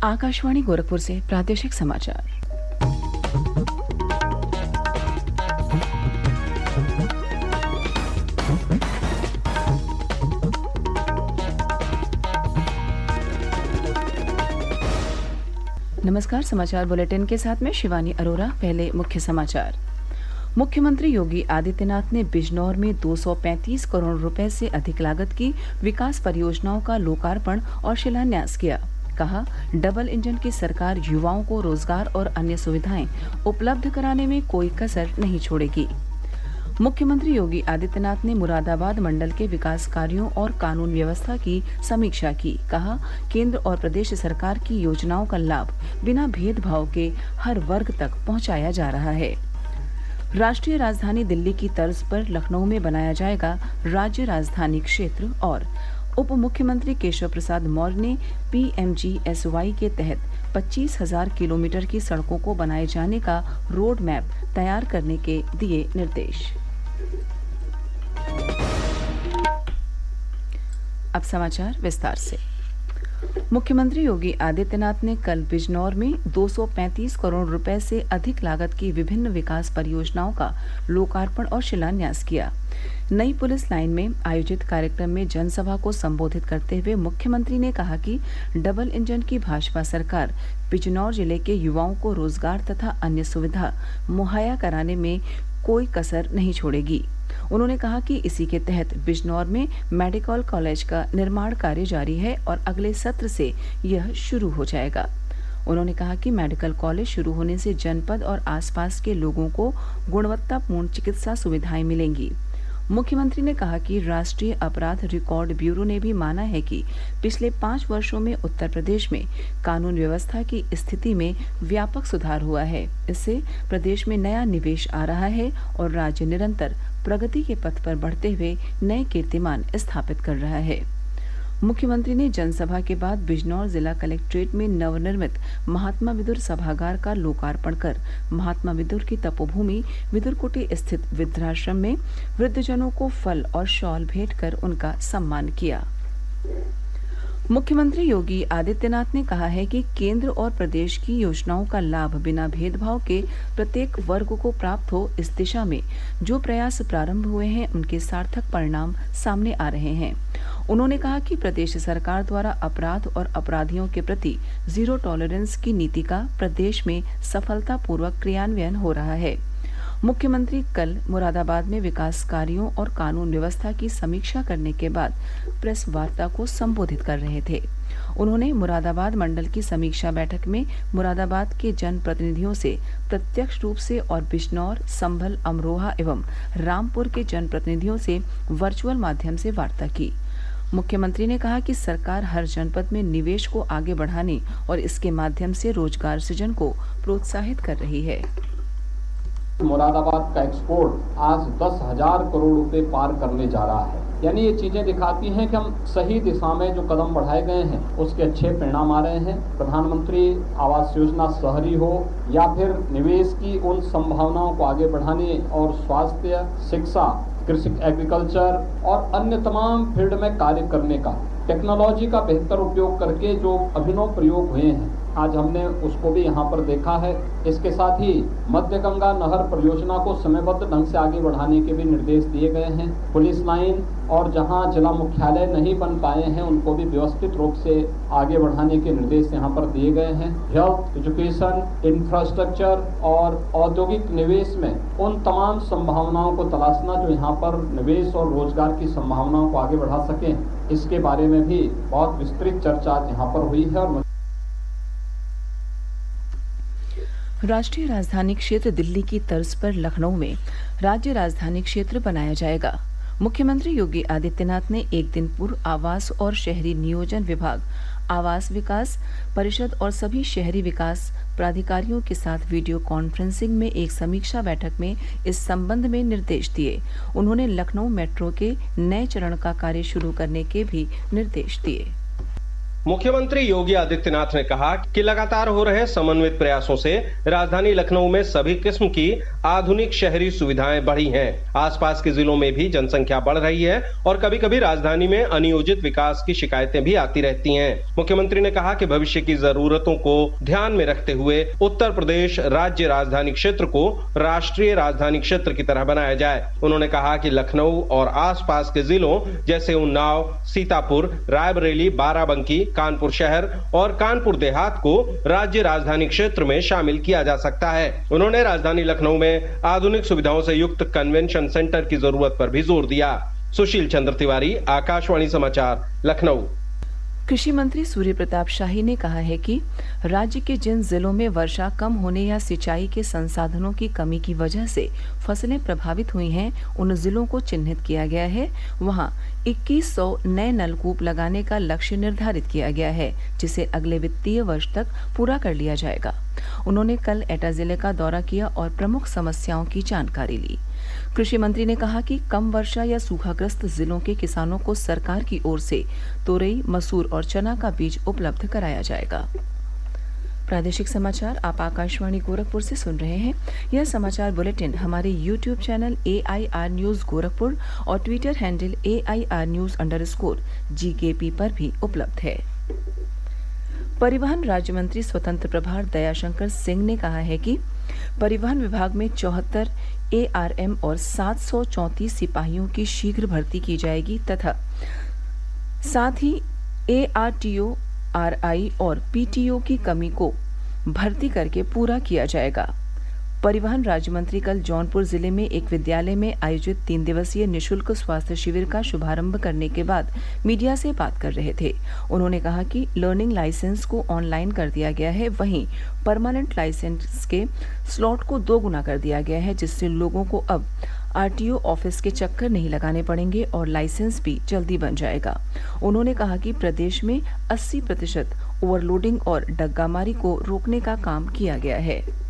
आकाशवाणी गोरखपुर से प्रादेशिक समाचार। नमस्कार, समाचार बुलेटिन के साथ में शिवानी अरोरा। पहले मुख्य समाचार। मुख्यमंत्री योगी आदित्यनाथ ने बिजनौर में 235 करोड़ रुपए से अधिक लागत की विकास परियोजनाओं का लोकार्पण और शिलान्यास किया। कहा, डबल इंजन की सरकार युवाओं को रोजगार और अन्य सुविधाएं उपलब्ध कराने में कोई कसर नहीं छोड़ेगी। मुख्यमंत्री योगी आदित्यनाथ ने मुरादाबाद मंडल के विकास कार्यों और कानून व्यवस्था की समीक्षा की। कहा, केंद्र और प्रदेश सरकार की योजनाओं का लाभ बिना भेदभाव के हर वर्ग तक पहुंचाया जा रहा है। राष्ट्रीय राजधानी दिल्ली की तर्ज पर लखनऊ में बनाया जाएगा राज्य राजधानी क्षेत्र और उप मुख्यमंत्री केशव प्रसाद मौर्य ने PMGSY के तहत 25,000 किलोमीटर की सड़कों को बनाए जाने का रोड मैप तैयार करने के दिए निर्देश। अब समाचार विस्तार से। मुख्यमंत्री योगी आदित्यनाथ ने कल बिजनौर में 235 करोड़ रुपए से अधिक लागत की विभिन्न विकास परियोजनाओं का लोकार्पण और शिलान्यास किया। नई पुलिस लाइन में आयोजित कार्यक्रम में जनसभा को संबोधित करते हुए मुख्यमंत्री ने कहा कि डबल इंजन की भाजपा सरकार बिजनौर जिले के युवाओं को रोजगार तथा अन्य सुविधा मुहैया कराने में कोई कसर नहीं छोड़ेगी। उन्होंने कहा कि इसी के तहत बिजनौर में मेडिकल कॉलेज का निर्माण कार्य जारी है और अगले सत्र से यह शुरू हो जाएगा। उन्होंने कहा कि मेडिकल कॉलेज शुरू होने से जनपद और आसपास के लोगों को गुणवत्तापूर्ण चिकित्सा सुविधाएं मिलेंगी। मुख्यमंत्री ने कहा कि राष्ट्रीय अपराध रिकॉर्ड ब्यूरो ने भी माना है कि पिछले 5 वर्षों में उत्तर प्रदेश में कानून व्यवस्था की स्थिति में व्यापक सुधार हुआ है। इससे प्रदेश में नया निवेश आ रहा है और राज्य निरंतर प्रगति के पथ पर बढ़ते हुए नए कीर्तिमान स्थापित कर रहा है। मुख्यमंत्री ने जनसभा के बाद बिजनौर जिला कलेक्ट्रेट में नवनिर्मित महात्मा विदुर सभागार का लोकार्पण कर महात्मा विदुर की तपोभूमि विदुरकुटी स्थित वृद्धाश्रम में वृद्धजनों को फल और शॉल भेंट कर उनका सम्मान किया। मुख्यमंत्री योगी आदित्यनाथ ने कहा है कि केंद्र और प्रदेश की योजनाओं का लाभ बिना भेदभाव के प्रत्येक वर्ग को प्राप्त हो, इस दिशा में जो प्रयास प्रारंभ हुए हैं उनके सार्थक परिणाम सामने आ रहे हैं। उन्होंने कहा कि प्रदेश सरकार द्वारा अपराध और अपराधियों के प्रति जीरो टॉलरेंस की नीति का प्रदेश में सफलतापूर्वक क्रियान्वयन हो रहा है। मुख्यमंत्री कल मुरादाबाद में विकास कार्यों और कानून व्यवस्था की समीक्षा करने के बाद प्रेस वार्ता को संबोधित कर रहे थे। उन्होंने मुरादाबाद मंडल की समीक्षा बैठक में मुरादाबाद के जनप्रतिनिधियों से प्रत्यक्ष रूप से और बिजनौर, संभल, अमरोहा एवं रामपुर के जनप्रतिनिधियों से वर्चुअल माध्यम से वार्ता की। मुख्यमंत्री ने कहा कि सरकार हर जनपद में निवेश को आगे बढ़ाने और इसके माध्यम से रोजगार सृजन को प्रोत्साहित कर रही है। मुरादाबाद का एक्सपोर्ट आज 10,000 करोड़ रुपए पार करने जा रहा है। यानी ये चीजें दिखाती हैं कि हम सही दिशा में जो कदम बढ़ाए गए हैं उसके अच्छे परिणाम आ रहे हैं। प्रधानमंत्री आवास योजना शहरी हो या फिर निवेश की उन संभावनाओं को आगे बढ़ाने और स्वास्थ्य, शिक्षा, कृषि, एग्रीकल्चर और अन्य तमाम फील्ड में कार्य करने का टेक्नोलॉजी का बेहतर उपयोग करके जो अभिनव प्रयोग हुए हैं आज हमने उसको भी यहाँ पर देखा है। इसके साथ ही मध्य गंगा नहर परियोजना को समयबद्ध ढंग से आगे बढ़ाने के भी निर्देश दिए गए हैं। पुलिस लाइन और जहाँ जिला मुख्यालय नहीं बन पाए हैं उनको भी व्यवस्थित रूप से आगे बढ़ाने के निर्देश यहाँ पर दिए गए हैं। हेल्थ, एजुकेशन, इंफ्रास्ट्रक्चर और औद्योगिक निवेश में उन तमाम संभावनाओं को तलाशना जो यहाँ पर निवेश और रोजगार की संभावनाओं को आगे बढ़ा सकें, इसके बारे में भी बहुत विस्तृत चर्चा आज यहाँ पर हुई है। और राष्ट्रीय राजधानी क्षेत्र दिल्ली की तर्ज पर लखनऊ में राज्य राजधानी क्षेत्र बनाया जाएगा। मुख्यमंत्री योगी आदित्यनाथ ने एक दिन पूर्व आवास और शहरी नियोजन विभाग, आवास विकास परिषद और सभी शहरी विकास प्राधिकारियों के साथ वीडियो कॉन्फ्रेंसिंग में एक समीक्षा बैठक में इस संबंध में निर्देश दिए। उन्होंने लखनऊ मेट्रो के नए चरण का कार्य शुरू करने के भी निर्देश दिए। मुख्यमंत्री योगी आदित्यनाथ ने कहा कि लगातार हो रहे समन्वित प्रयासों से राजधानी लखनऊ में सभी किस्म की आधुनिक शहरी सुविधाएं बढ़ी हैं। आसपास के जिलों में भी जनसंख्या बढ़ रही है और कभी-कभी राजधानी में अनियोजित विकास की शिकायतें भी आती रहती हैं। मुख्यमंत्री ने कहा कि भविष्य की जरूरतों को ध्यान में रखते हुए उत्तर प्रदेश राज्य राजधानी क्षेत्र को राष्ट्रीय राजधानी क्षेत्र की तरह बनाया जाए। उन्होंने कहा कि लखनऊ और आसपास के जिलों जैसे उन्नाव, सीतापुर, रायबरेली, बाराबंकी, कानपुर शहर और कानपुर देहात को राज्य राजधानी क्षेत्र में शामिल किया जा सकता है। उन्होंने राजधानी लखनऊ में आधुनिक सुविधाओं से युक्त कन्वेंशन सेंटर की जरूरत पर भी जोर दिया। सुशील चंद्र तिवारी, आकाशवाणी समाचार, लखनऊ। कृषि मंत्री सूर्य प्रताप शाही ने कहा है कि राज्य के जिन जिलों में वर्षा कम होने या सिंचाई के संसाधनों की कमी की वजह से फसलें प्रभावित हुई हैं, उन जिलों को चिन्हित किया गया है। वहां 2100 नए नलकूप लगाने का लक्ष्य निर्धारित किया गया है, जिसे अगले वित्तीय वर्ष तक पूरा कर लिया जाएगा। उन्होंने कल एटा जिले का दौरा किया और प्रमुख समस्याओं की जानकारी ली। कृषि मंत्री ने कहा कि कम वर्षा या सूखाग्रस्त जिलों के किसानों को सरकार की ओर से तोरई, मसूर और चना का बीज उपलब्ध कराया जाएगा। प्रादेशिक समाचार आप आकाशवाणी गोरखपुर से सुन रहे हैं। यह समाचार बुलेटिन हमारे YouTube channel AIR news Gorakhpur और ट्विटर हैंडल AIR news_GKP पर भी उपलब्ध है। परिवहन राज्य मंत्री स्वतंत्र प्रभार दयाशंकर सिंह ने कहा है कि परिवहन विभाग में 74 ARM और 734 सिपाहियों की शीघ्र भर्ती की जाएगी तथा साथ ही ARTO, RI और PTO की कमी को भर्ती करके पूरा किया जाएगा। परिवहन राज्य मंत्री कल जौनपुर जिले में एक विद्यालय में आयोजित 3 दिवसीय निशुल्क स्वास्थ्य शिविर का शुभारंभ करने के बाद मीडिया से बात कर रहे थे। उन्होंने कहा कि लर्निंग लाइसेंस को ऑनलाइन कर दिया गया है, वहीं परमानेंट लाइसेंस के स्लॉट को 2 गुना कर दिया गया है, जिससे लोगों को अब RTO ऑफिस के चक्कर नहीं लगाने पड़ेंगे और लाइसेंस भी जल्दी बन जाएगा। उन्होंने कहा कि प्रदेश में 80% ओवरलोडिंग और डग्गामारी को रोकने का काम किया गया है।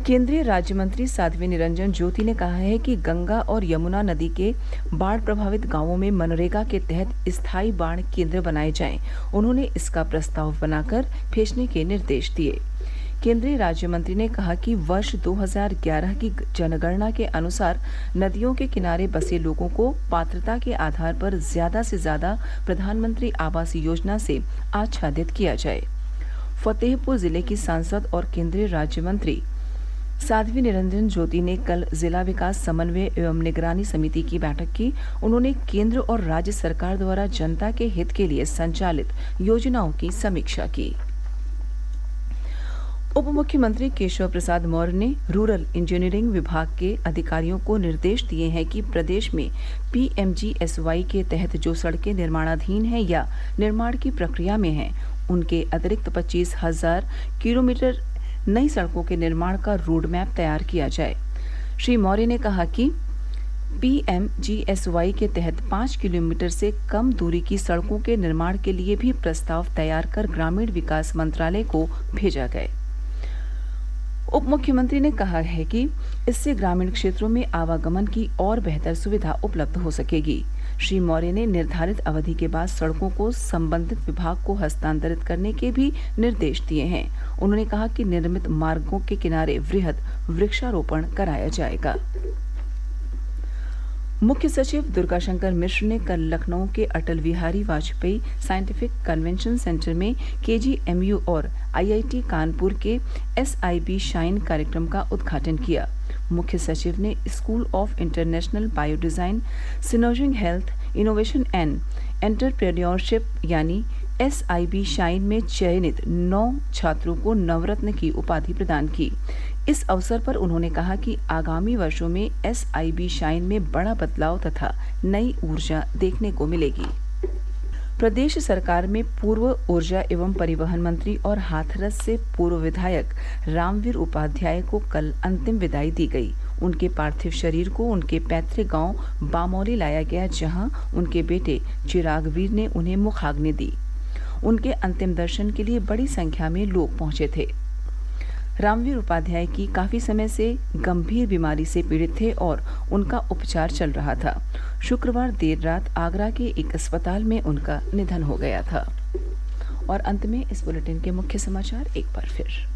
केंद्रीय राज्य मंत्री साध्वी निरंजन ज्योति ने कहा है कि गंगा और यमुना नदी के बाढ़ प्रभावित गांवों में मनरेगा के तहत स्थायी बाढ़ केंद्र बनाए जाएं। उन्होंने इसका प्रस्ताव बनाकर भेजने के निर्देश दिए। केंद्रीय राज्य मंत्री ने कहा कि वर्ष 2011 की जनगणना के अनुसार नदियों के किनारे बसे लोगों को पात्रता के आधार पर ज्यादा से ज्यादा प्रधानमंत्री आवास योजना से आच्छादित किया जाए। फतेहपुर जिले की सांसद और केंद्रीय राज्य मंत्री साध्वी निरंजन ज्योति ने कल जिला विकास समन्वय एवं निगरानी समिति की बैठक की। उन्होंने केंद्र और राज्य सरकार द्वारा जनता के हित के लिए संचालित योजनाओं की समीक्षा की। उप मुख्यमंत्री केशव प्रसाद मौर्य ने रूरल इंजीनियरिंग विभाग के अधिकारियों को निर्देश दिए हैं कि प्रदेश में PMGSY के तहत जो सड़कें निर्माणाधीन हैं या निर्माण की प्रक्रिया में हैं, उनके अतिरिक्त 25,000 किलोमीटर नई सड़कों के निर्माण का रोड मैप तैयार किया जाए। श्री मौर्य ने कहा कि PMGSY के तहत 5 किलोमीटर से कम दूरी की सड़कों के निर्माण के लिए भी प्रस्ताव तैयार कर ग्रामीण विकास मंत्रालय को भेजा गया। उप मुख्यमंत्री ने कहा है कि इससे ग्रामीण क्षेत्रों में आवागमन की और बेहतर सुविधा उपलब्ध हो सकेगी। श्री मौर्य ने निर्धारित अवधि के बाद सड़कों को संबंधित विभाग को हस्तांतरित करने के भी निर्देश दिए हैं। उन्होंने कहा कि निर्मित मार्गों के किनारे वृहद वृक्षारोपण कराया जाएगा। मुख्य सचिव दुर्गाशंकर मिश्र ने कल लखनऊ के Atal Bihari Vajpayee scientific convention centre में KGMU और IIT कानपुर के SIB शाइन कार्यक्रम का उद्घाटन किया। मुख्य सचिव ने school of international biodesign, synergising health, innovation and entrepreneurship यानी SIB शाइन में चयनित 9 छात्रों को नवरत्न की उपाधि प्रदान की। इस अवसर पर उन्होंने कहा कि आगामी वर्षों में SIB शाइन में बड़ा बदलाव तथा नई ऊर्जा देखने को मिलेगी। प्रदेश सरकार में पूर्व ऊर्जा एवं परिवहन मंत्री और हाथरस से पूर्व विधायक रामवीर उपाध्याय को कल अंतिम विदाई दी गई। उनके पार्थिव शरीर को उनके पैतृक गांव बामौली लाया गया, जहां उनके बेटे चिरागवीर ने उन्हें मुखाग्नि दी। उनके अंतिम दर्शन के लिए बड़ी संख्या में लोग पहुंचे थे। रामवीर उपाध्याय की काफी समय से गंभीर बीमारी से पीड़ित थे और उनका उपचार चल रहा था। शुक्रवार देर रात आगरा के एक अस्पताल में उनका निधन हो गया था। और अंत में इस बुलेटिन के मुख्य समाचार एक बार फिर।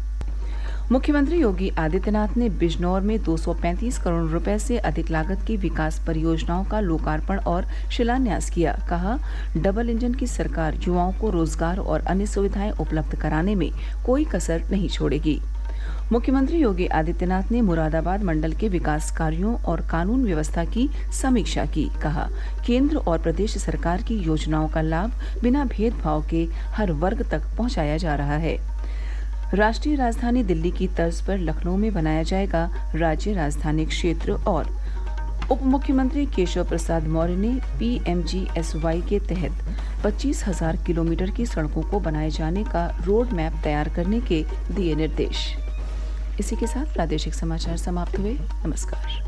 मुख्यमंत्री योगी आदित्यनाथ ने बिजनौर में 235 करोड़ रुपए से अधिक लागत की विकास परियोजनाओं का लोकार्पण और शिलान्यास किया। कहा, डबल इंजन की सरकार युवाओं को रोजगार और अन्य सुविधाएं उपलब्ध कराने में कोई कसर नहीं छोड़ेगी। मुख्यमंत्री योगी आदित्यनाथ ने मुरादाबाद मंडल के विकास कार्यों और कानून व्यवस्था की समीक्षा की। कहा, केंद्र और प्रदेश सरकार की योजनाओं का लाभ बिना भेदभाव के हर वर्ग तक पहुंचाया जा रहा है। राष्ट्रीय राजधानी दिल्ली की तर्ज पर लखनऊ में बनाया जाएगा राज्य राजधानी क्षेत्र और उप मुख्यमंत्री केशव प्रसाद मौर्य ने PMGSY के तहत 25,000 किलोमीटर की सड़कों को बनाए जाने का रोड मैप तैयार करने के दिए निर्देश। इसी के साथ प्रादेशिक समाचार समाप्त हुए। नमस्कार।